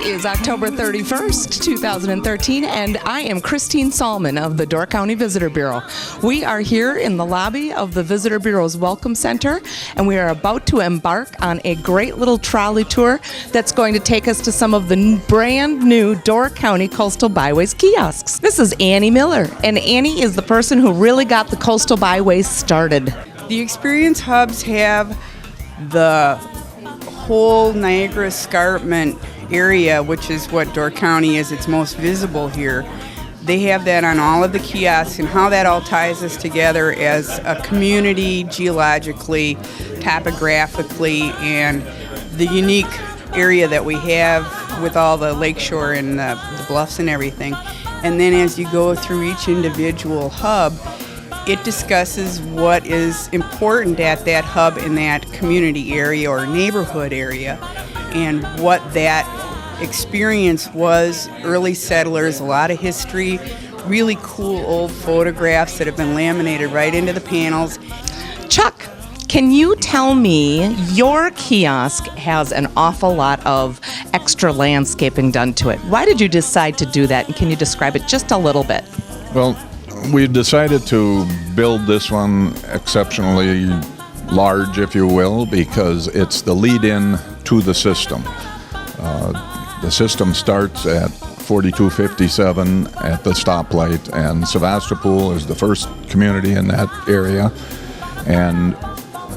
is October 31st, 2013, and I am Christine Salman of the Door County Visitor Bureau. We are here in the lobby of the Visitor Bureau's Welcome Center, and we are about to embark on a great little trolley tour that's going to take us to some of the brand new Door County Coastal Byways kiosks. This is Annie Miller, and Annie is the person who really got the Coastal Byways started. The experience hubs have the whole Niagara Escarpment area, which is what Door County is, it's most visible here. They have that on all of the kiosks, and how that all ties us together as a community geologically, topographically, and the unique area that we have with all the lakeshore and the bluffs and everything. And then as you go through each individual hub, it discusses what is important at that hub in that community area or neighborhood area, and what that experience was. Early settlers, a lot of history, really cool old photographs that have been laminated right into the panels. Chuck, can you tell me, your kiosk has an awful lot of extra landscaping done to it. Why did you decide to do that, and can you describe it just a little bit? Well, we decided to build this one exceptionally large, if you will, because it's the lead-in to the system. The system starts at 4257 at the stoplight, and Sevastopol is the first community in that area. And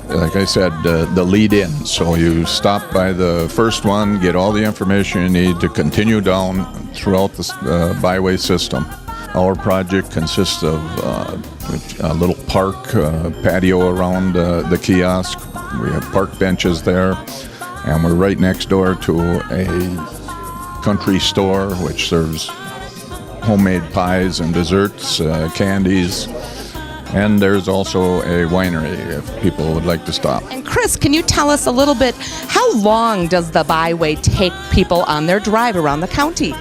like I said, the lead-in. So you stop by the first one, get all the information you need to continue down throughout the byway system. Our project consists of a little park, patio around the kiosk. We have park benches there, and we're right next door to a country store which serves homemade pies and desserts, candies, and there's also a winery if people would like to stop. And Chris, can you tell us a little bit, how long does the byway take people on their drive around the county?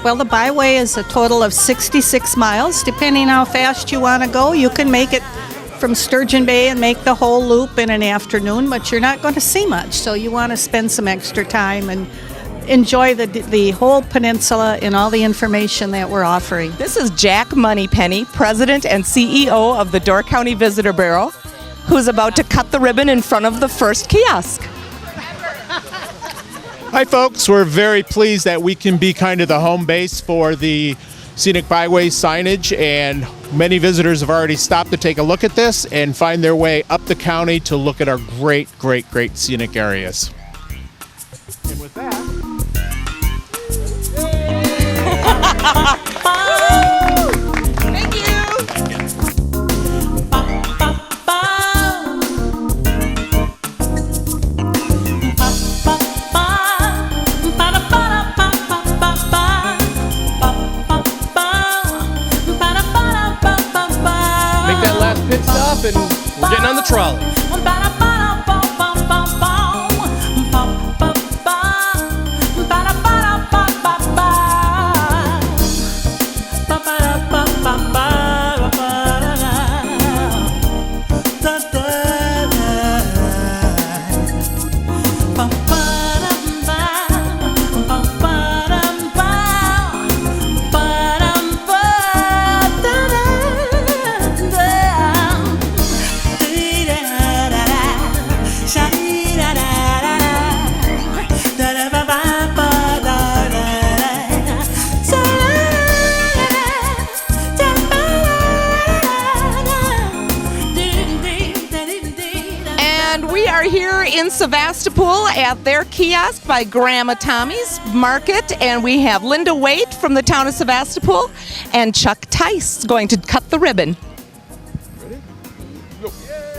Well, the byway is a total of 66 miles. Depending how fast you want to go, you can make it from Sturgeon Bay and make the whole loop in an afternoon, but you're not going to see much. So you want to spend some extra time and enjoy the whole peninsula and all the information that we're offering. This is Jack Moneypenny, President and CEO of the Door County Visitor Bureau, who's about to cut the ribbon in front of the first kiosk. Hi folks, we're very pleased that we can be kind of the home base for the Scenic Byways signage, and many visitors have already stopped to take a look at this and find their way up the county to look at our great scenic areas. And with that... Thank you! Pit stop, and we're getting on the trolley. In Sevastopol at their kiosk by Grandma Tommy's Market, and we have Linda Waite from the town of Sevastopol and Chuck Tice going to cut the ribbon. Ready? Well done.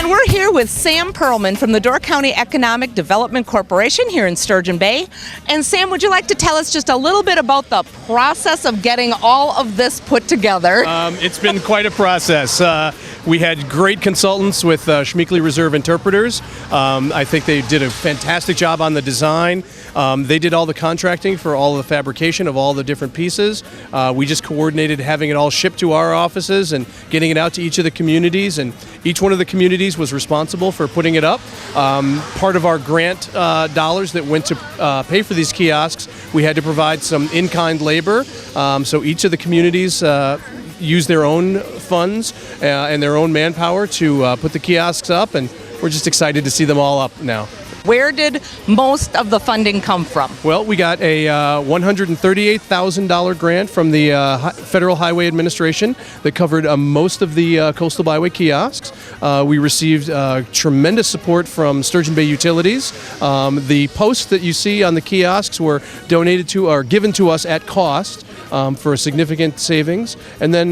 And we're here with Sam Perlman from the Door County Economic Development Corporation here in Sturgeon Bay. And Sam, would you like to tell us just a little bit about the process of getting all of this put together? It's been quite a process. We had great consultants with Schmeeckley Reserve Interpreters. I think they did a fantastic job on the design. They did all the contracting for all the fabrication of all the different pieces. We just coordinated having it all shipped to our offices and getting it out to each of the communities, and each one of the communities was responsible for putting it up. Part of our grant dollars that went to pay for these kiosks, we had to provide some in-kind labor, so each of the communities use their own funds and their own manpower to put the kiosks up, and we're just excited to see them all up now. Where did most of the funding come from? Well, we got a $138,000 grant from the Federal Highway Administration that covered most of the Coastal Byway kiosks. We received tremendous support from Sturgeon Bay Utilities. The posts that you see on the kiosks were donated to or given to us at cost. For a significant savings. And then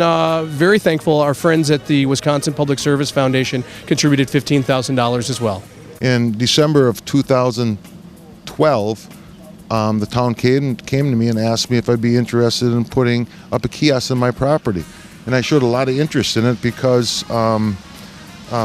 very thankful, our friends at the Wisconsin Public Service Foundation contributed $15,000 as well. In December of 2012, the town came to me and asked me if I'd be interested in putting up a kiosk on my property. And I showed a lot of interest in it because, for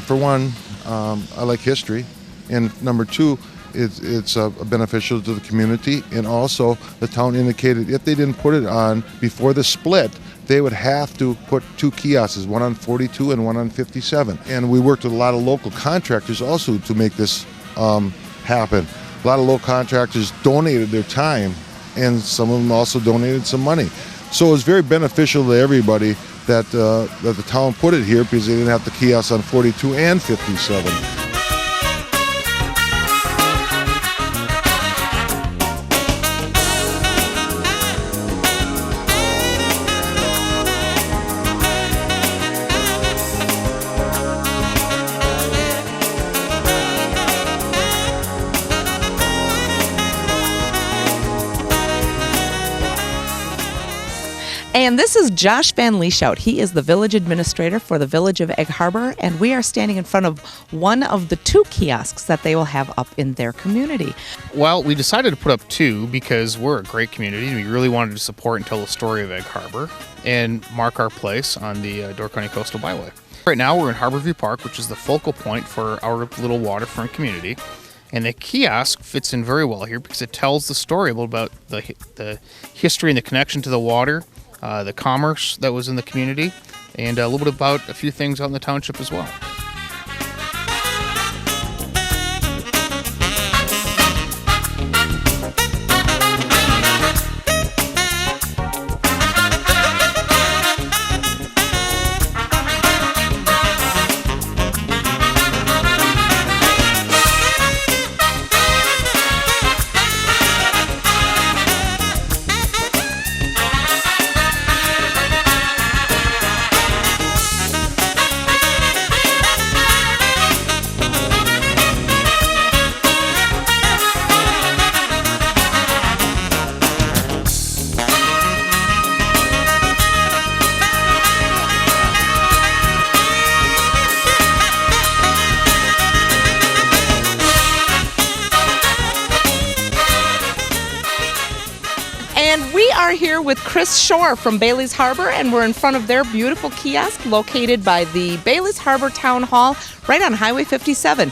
one, I like history, and number two, it's beneficial to the community, and also the town indicated if they didn't put it on before the split, they would have to put two kiosks, one on 42 and one on 57. And we worked with a lot of local contractors also to make this happen. A lot of local contractors donated their time, and some of them also donated some money. So it was very beneficial to everybody that the town put it here because they didn't have the kiosks on 42 and 57. And this is Josh Van Leeshout. He is the village administrator for the village of Egg Harbor, and we are standing in front of one of the two kiosks that they will have up in their community. Well, we decided to put up two because we're a great community and we really wanted to support and tell the story of Egg Harbor and mark our place on the Door County Coastal Byway. Right now we're in Harborview Park, which is the focal point for our little waterfront community. And the kiosk fits in very well here because it tells the story about the history and the connection to the water, the commerce that was in the community, and a little bit about a few things out in the township as well. And we are here with Chris Shore from Bailey's Harbor, and we're in front of their beautiful kiosk located by the Bailey's Harbor Town Hall right on Highway 57.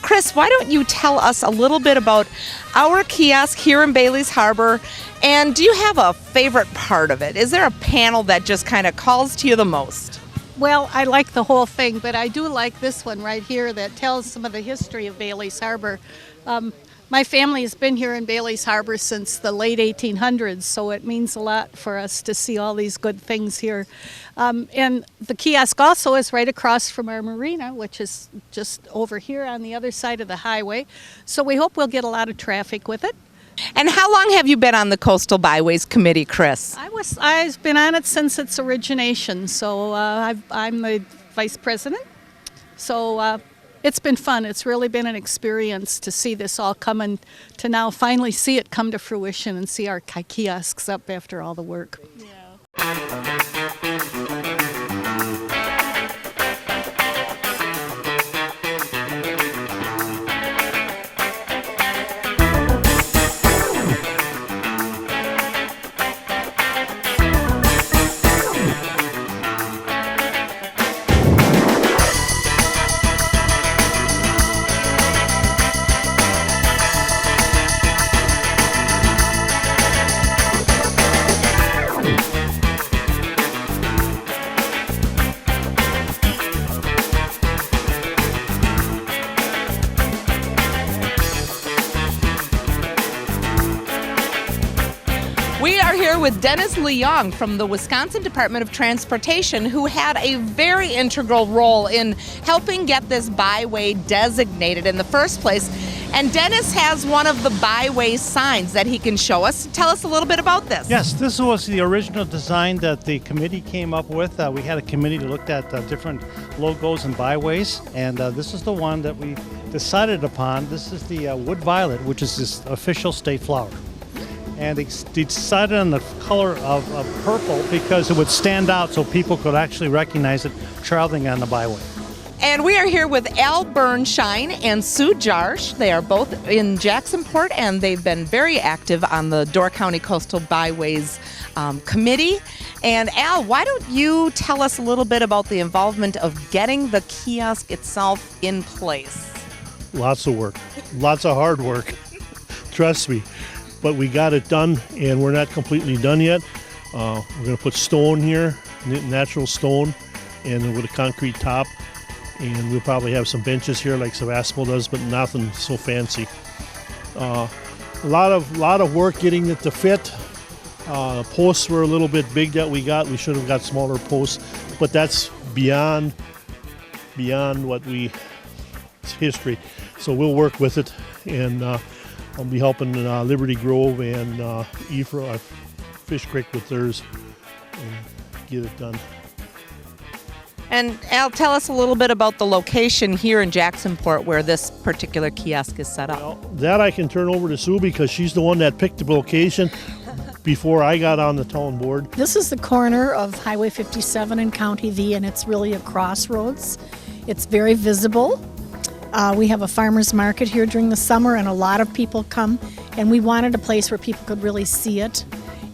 Chris, why don't you tell us a little bit about our kiosk here in Bailey's Harbor, and do you have a favorite part of it? Is there a panel that just kind of calls to you the most? Well, I like the whole thing, but I do like this one right here that tells some of the history of Bailey's Harbor. My family has been here in Bailey's Harbor since the late 1800s, so it means a lot for us to see all these good things here. And the kiosk also is right across from our marina, which is just over here on the other side of the highway. So we hope we'll get a lot of traffic with it. And how long have you been on the Coastal Byways Committee, Chris? I've been on it since its origination, so I'm the vice president. So it's been fun. It's really been an experience to see this all come and to now finally see it come to fruition and see our kiosks up after all the work. Yeah. with Dennis Leong from the Wisconsin Department of Transportation, who had a very integral role in helping get this byway designated in the first place. And Dennis has one of the byway signs that he can show us. Tell us a little bit about this. Yes, this was the original design that the committee came up with. We had a committee that looked at different logos and byways, and this is the one that we decided upon. This is the wood violet, which is this official state flower. And they decided on the color of purple because it would stand out so people could actually recognize it traveling on the byway. And we are here with Al Bernshine and Sue Jarsh. They are both in Jacksonport, and they've been very active on the Door County Coastal Byways Committee. And Al, why don't you tell us a little bit about the involvement of getting the kiosk itself in place? Lots of work, lots of hard work, trust me. But we got it done, and we're not completely done yet. We're going to put stone here, natural stone, and with a concrete top. And we'll probably have some benches here like Sevastopol does, but nothing so fancy. A lot of work getting it to fit. Posts were a little bit big that we got. We should have got smaller posts, but that's beyond what it's history. So we'll work with it, and I'll be helping Liberty Grove and Ephra, Fish Creek with theirs, and get it done. And Al, tell us a little bit about the location here in Jacksonport where this particular kiosk is set up. Well, that I can turn over to Sue because she's the one that picked the location before I got on the town board. This is the corner of Highway 57 and County V, and it's really a crossroads. It's very visible. We have a farmer's market here during the summer, and a lot of people come, and we wanted a place where people could really see it.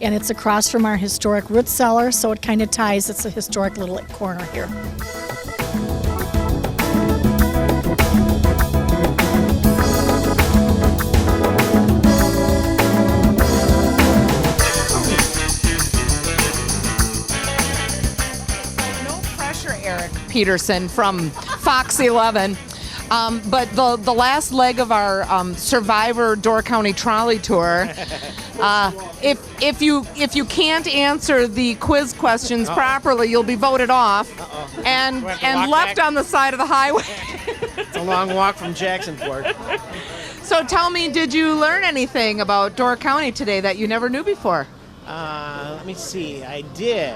And it's across from our historic root cellar, so it kind of ties. It's a historic little corner here. No pressure, Eric Peterson from Fox 11. But the last leg of our Survivor Door County Trolley Tour, if you can't answer the quiz questions properly, you'll be voted off and left on the side of the highway. It's a long walk from Jacksonport. So tell me, did you learn anything about Door County today that you never knew before? Let me see. I did.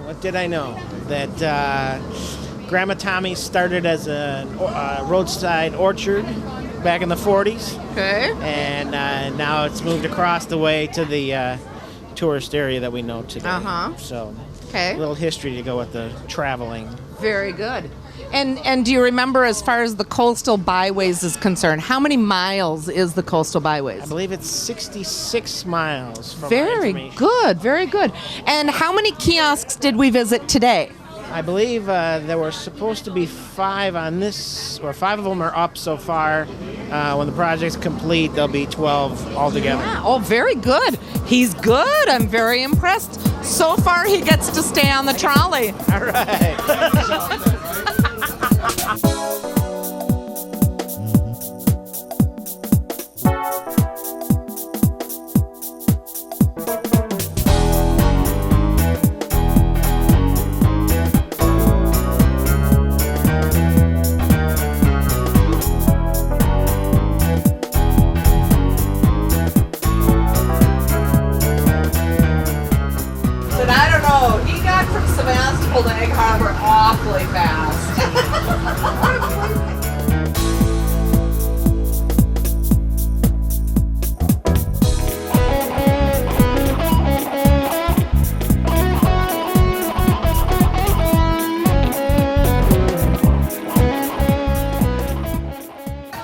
What did I know? That Grandma Tommy started as a roadside orchard back in the 40s. Okay. And now it's moved across the way to the tourist area that we know today. Uh-huh. So, okay. A little history to go with the traveling. Very good. And do you remember, as far as the Coastal Byways is concerned, how many miles is the Coastal Byways? I believe it's 66 miles from Very good, very good. And how many kiosks did we visit today? I believe there were supposed to be 5 on this, or 5 of them are up so far. When the project's complete, there'll be 12 altogether. Yeah. Oh, very good. He's good. I'm very impressed. So far, he gets to stay on the trolley. All right. Sevastopol to Egg Harbor awfully fast.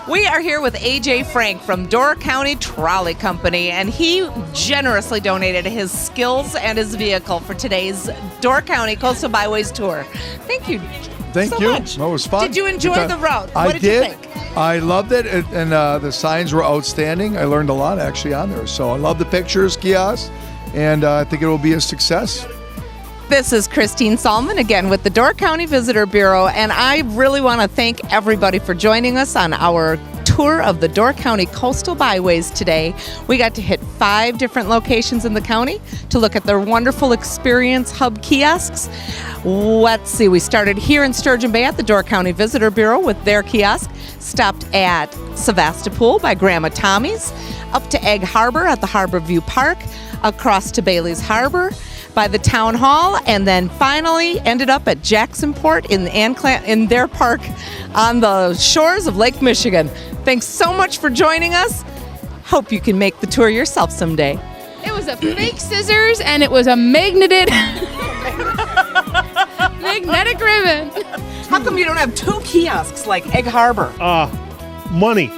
We are here with AJ Frank from Door County Trolley Company, and he generously donated his skills and his vehicle for today's Door County Coastal Byways tour. Thank you. Thank so you. Much. That was fun. Did you enjoy the route? I What did you think? I loved it, and the signs were outstanding. I learned a lot actually on there. So I love the pictures, kiosks, and I think it will be a success. This is Christine Salman again with the Door County Visitor Bureau, and I really want to thank everybody for joining us on our tour of the Door County Coastal Byways today. We got to hit 5 different locations in the county to look at their wonderful experience hub kiosks. Let's see, we started here in Sturgeon Bay at the Door County Visitor Bureau with their kiosk, stopped at Sevastopol by Grandma Tommy's, up to Egg Harbor at the Harbor View Park, across to Bailey's Harbor by the Town Hall, and then finally ended up at Jacksonport in their park on the shores of Lake Michigan. Thanks so much for joining us. Hope you can make the tour yourself someday. It was a fake scissors and it was a magnetic ribbon. How come you don't have 2 kiosks like Egg Harbor? Money.